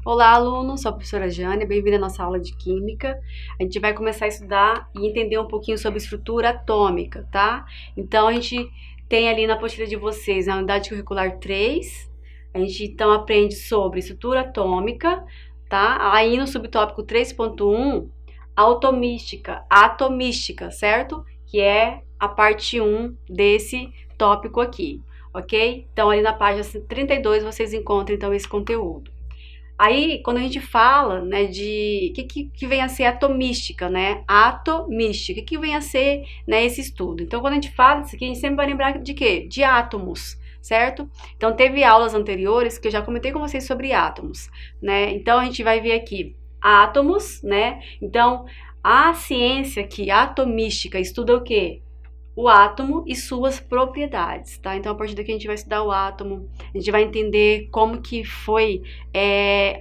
Olá, alunos, sou a professora Jane, bem-vinda à nossa aula de Química. A gente vai começar a estudar e entender um pouquinho sobre estrutura atômica, tá? Então, a gente tem ali na apostila de vocês a unidade curricular 3, a gente então aprende sobre estrutura atômica, tá? Aí no subtópico 3.1, atomística, certo? Que é a parte 1 desse tópico aqui, ok? Então, ali na página 32 vocês encontram então esse conteúdo. Aí, quando a gente fala, né, de que vem a ser atomística, né, atomística, que vem a ser, né, esse estudo. Então, quando a gente fala disso aqui, a gente sempre vai lembrar de quê? De átomos, certo? Então, teve aulas anteriores que eu já comentei com vocês sobre átomos, né? Então, a gente vai ver aqui átomos, né? Então, a ciência aqui, atomística, estuda o quê? O átomo e suas propriedades, tá? Então, a partir daqui a gente vai estudar o átomo, a gente vai entender como que foi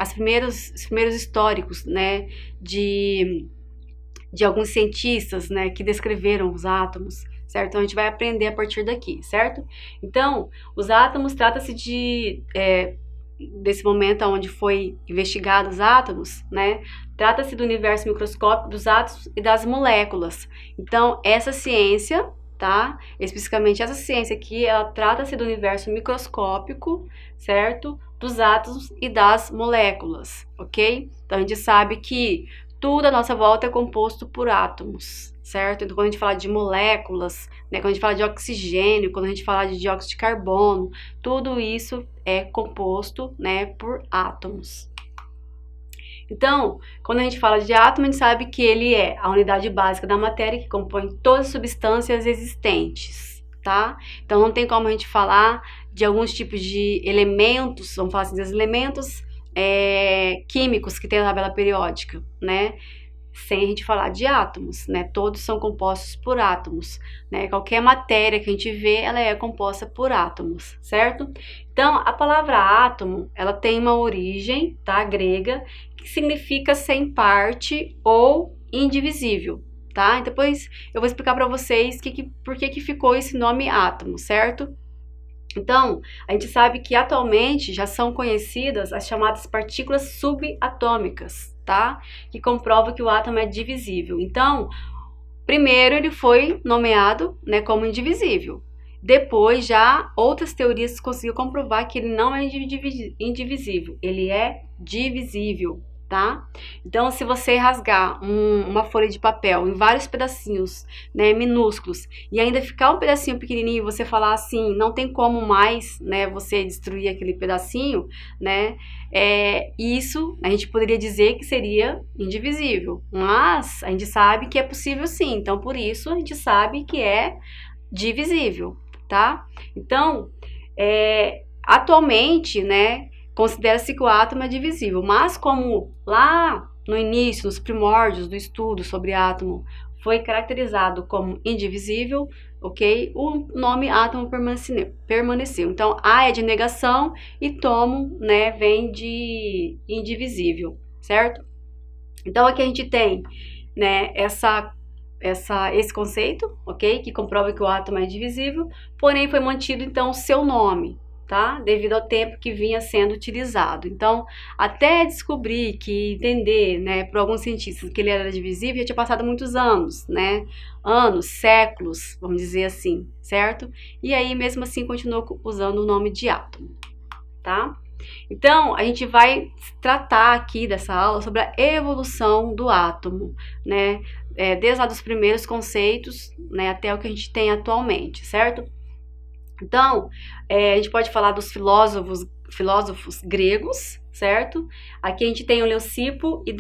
os primeiros históricos, né, de alguns cientistas, né, que descreveram os átomos, certo? Então, a gente vai aprender a partir daqui, certo? Então, os átomos, trata-se desse momento onde foi investigados os átomos, né? Trata-se do universo microscópico dos átomos e das moléculas. Então, essa ciência, tá? Especificamente essa ciência aqui, ela trata-se do universo microscópico, certo? Dos átomos e das moléculas, ok? Então, a gente sabe que tudo à nossa volta é composto por átomos, certo? Então, quando a gente fala de moléculas, né, quando a gente fala de oxigênio, quando a gente fala de dióxido de carbono, tudo isso é composto, né, por átomos. Então, quando a gente fala de átomo, a gente sabe que ele é a unidade básica da matéria que compõe todas as substâncias existentes, tá? Então, não tem como a gente falar de alguns tipos de elementos, vamos falar assim, dos elementos químicos que tem na tabela periódica, né? Sem a gente falar de átomos, né? Todos são compostos por átomos, né? Qualquer matéria que a gente vê, ela é composta por átomos, certo? Então, a palavra átomo, ela tem uma origem, tá? Grega, que significa sem parte ou indivisível, tá? E depois eu vou explicar para vocês por que ficou esse nome átomo, certo? Então, a gente sabe que atualmente já são conhecidas as chamadas partículas subatômicas, tá? Que comprova que o átomo é divisível. Então, primeiro ele foi nomeado, né, como indivisível. Depois, já outras teorias conseguiram comprovar que ele não é indivisível, ele é divisível, tá? Então, se você rasgar uma folha de papel em vários pedacinhos, né, minúsculos, e ainda ficar um pedacinho pequenininho e você falar assim, não tem como mais, né, você destruir aquele pedacinho, né, isso a gente poderia dizer que seria indivisível, mas a gente sabe que é possível sim, então por isso a gente sabe que é divisível, tá? Então, atualmente, né, considera-se que o átomo é divisível, mas como lá no início, nos primórdios do estudo sobre átomo, foi caracterizado como indivisível, ok? O nome átomo permaneceu. Então, A é de negação e tomo, né, vem de indivisível, certo? Então, aqui a gente tem, né, esse conceito, ok? Que comprova que o átomo é indivisível, porém foi mantido, então, o seu nome, tá? Devido ao tempo que vinha sendo utilizado. Então, até descobrir entender, né, por alguns cientistas que ele era divisível, já tinha passado muitos anos, né? Anos, séculos, vamos dizer assim, certo? E aí, mesmo assim, continuou usando o nome de átomo, tá? Então, a gente vai tratar aqui dessa aula sobre a evolução do átomo, né? Desde lá dos primeiros conceitos, né, até o que a gente tem atualmente, certo? Então, a gente pode falar dos filósofos gregos, certo? Aqui a gente tem o Leucipo e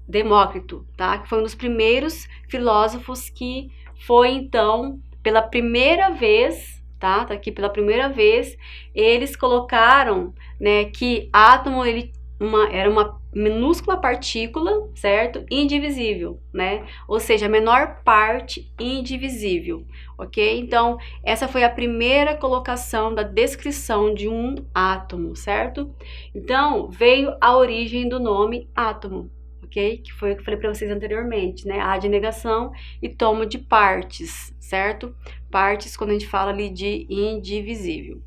Demócrito, tá? Que foi um dos primeiros filósofos que foi, então, pela primeira vez, tá? Tá aqui pela primeira vez, eles colocaram, né, que átomo, era uma minúscula partícula, certo? Indivisível, né? Ou seja, a menor parte indivisível, ok? Então, essa foi a primeira colocação da descrição de um átomo, certo? Então, veio a origem do nome átomo, ok? Que foi o que eu falei para vocês anteriormente, né? A de negação e tomo de partes, certo? Partes quando a gente fala ali de indivisível.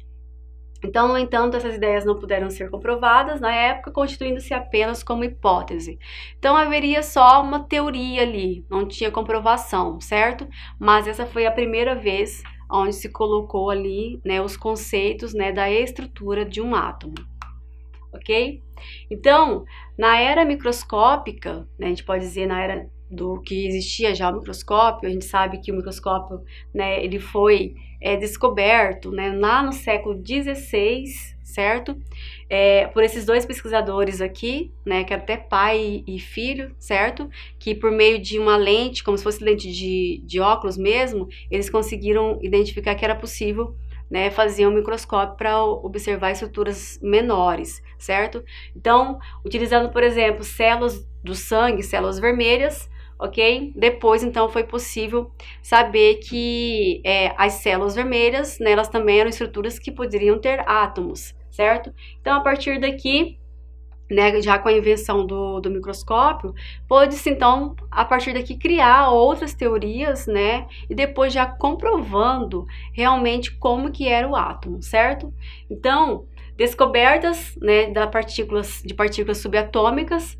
Então, no entanto, essas ideias não puderam ser comprovadas na época, constituindo-se apenas como hipótese. Então, haveria só uma teoria ali, não tinha comprovação, certo? Mas essa foi a primeira vez onde se colocou ali, né, os conceitos, né, da estrutura de um átomo, ok? Então, na era microscópica, né, a gente pode dizer na era do que existia já o microscópio, a gente sabe que o microscópio, né, ele foi descoberto, né, lá no século XVI, certo? Por esses dois pesquisadores aqui, né, que era até pai e filho, certo? Que por meio de uma lente, como se fosse lente de óculos mesmo, eles conseguiram identificar que era possível, né, fazer um microscópio para observar estruturas menores, certo? Então, utilizando, por exemplo, células do sangue, células vermelhas, ok? Depois, então, foi possível saber que as células vermelhas, né, elas também eram estruturas que poderiam ter átomos, certo? Então, a partir daqui, né, já com a invenção do microscópio, pôde-se, então, a partir daqui, criar outras teorias, né, e depois já comprovando realmente como que era o átomo, certo? Então, descobertas, né, de partículas subatômicas,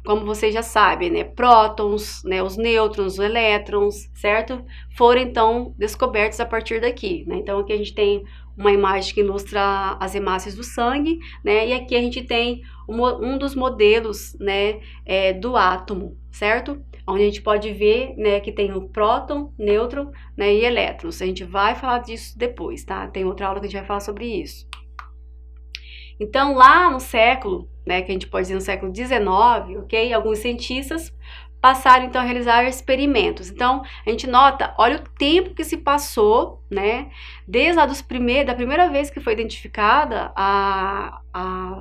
como vocês já sabem, né, prótons, né, os nêutrons, os elétrons, certo? Foram, então, descobertos a partir daqui, né? Então, aqui a gente tem uma imagem que ilustra as hemácias do sangue, né? E aqui a gente tem um dos modelos, né, do átomo, certo? Onde a gente pode ver, né, que tem o próton, nêutron, né, e elétrons. A gente vai falar disso depois, tá? Tem outra aula que a gente vai falar sobre isso. Então, lá no século, né, que a gente pode dizer no século XIX, ok? Alguns cientistas passaram, então, a realizar experimentos. Então, a gente nota, olha o tempo que se passou, né? Desde lá da primeira vez que foi identificada a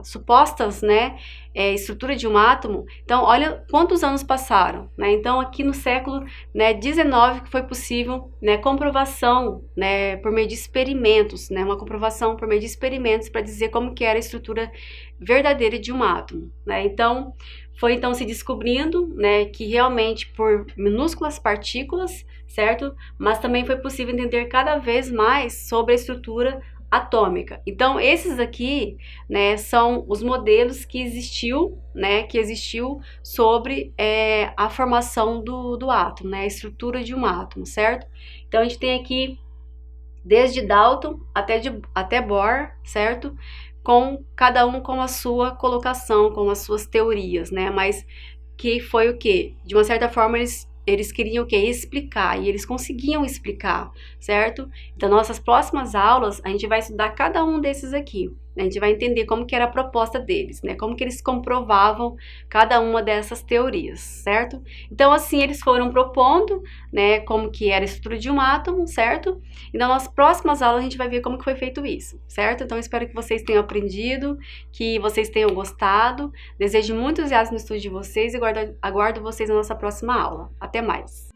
supostas, né, estrutura de um átomo. Então, olha quantos anos passaram, né? Então, aqui no século, né, XIX, que foi possível, né, comprovação, né, por meio de experimentos, né, uma comprovação por meio de experimentos para dizer como que era a estrutura verdadeira de um átomo, né? Então, foi então se descobrindo, né, que realmente por minúsculas partículas, certo? Mas também foi possível entender cada vez mais sobre a estrutura atômica. Então, esses aqui, né, são os modelos que existiu sobre a formação do átomo, né, a estrutura de um átomo, certo? Então, a gente tem aqui desde Dalton até Bohr, certo? Com cada um com a sua colocação, com as suas teorias, né? Mas que foi o quê? De uma certa forma, eles queriam o quê? Explicar, e eles conseguiam explicar, certo? Então, nossas próximas aulas, a gente vai estudar cada um desses aqui. A gente vai entender como que era a proposta deles, né? Como que eles comprovavam cada uma dessas teorias, certo? Então, assim, eles foram propondo, né, como que era a estrutura de um átomo, certo? E nas próximas aulas a gente vai ver como que foi feito isso, certo? Então, espero que vocês tenham aprendido, que vocês tenham gostado. Desejo muito entusiasmo no estudo de vocês e aguardo vocês na nossa próxima aula. Até mais!